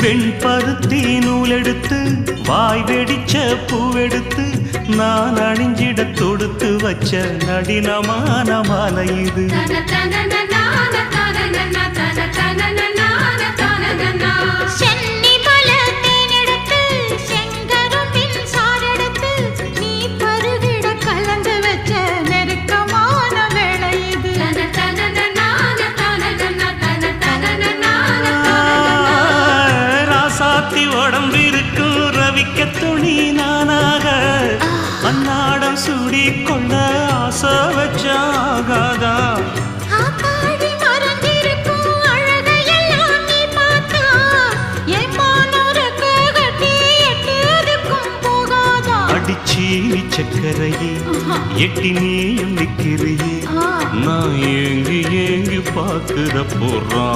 வெண்பருத்தி நூலெடுத்து வாய் வெடிச்ச பூவெடுத்து நான் அணிஞ்சிட தொடுத்து வச்ச நடினமான மாலை இது. உடம்பிருக்கும் ரவிக்க துணி நானாக அன்னாடம் சூடி கொள்ள ஆசை வச்சாகாதா. அடிச்சீனி சக்கரையே எட்டி நீயும் நிக்கிறியே நான் ஏங்கி ஏங்கி பார்க்கிற போறான்.